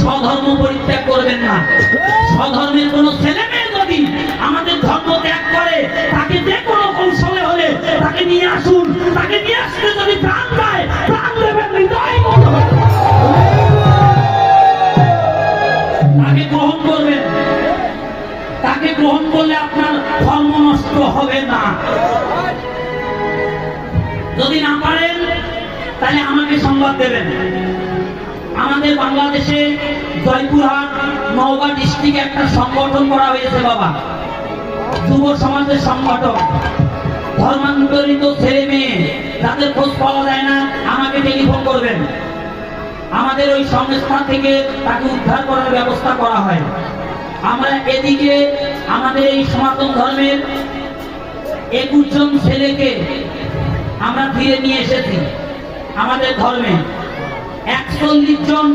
স্বধর্ম পরিত্যাগ করবেন না। স্বধর্মের কোন ছেলে মেয়ে যদি আমাদের ধর্ম ত্যাগ করে, তাকে যে কোনো কৌশলে হলে তাকে নিয়ে আসুন। তাকে নিয়ে আসতে যদি প্রাণ দেয়, প্রাণ দেবেন, তাকে গ্রহণ করবেন। তাকে গ্রহণ করলে আপনার ধর্ম নষ্ট হবে না। যদি না পারেন তাহলে আমাকে সংবাদ দেবেন। আমাদের বাংলাদেশে জয়পুরহাট নওগাঁ ডিস্ট্রিক্টে একটা সংগঠন করা হয়েছে বাবা, যুব সমাজের সংগঠন। ধর্মান্তরিত ছেলে মেয়ে যাদের খোঁজ পাওয়া যায় না, আমাকে টেলিফোন করবেন। আমাদের ওই সংস্থা থেকে তাকে উদ্ধার করার ব্যবস্থা করা হয়। আমরা এদিকে আমাদের এই সনাতন ধর্মের 21 জন ছেলেকে আমরা ফিরে নিয়ে এসেছি। আমাদের ধর্মে 41 জন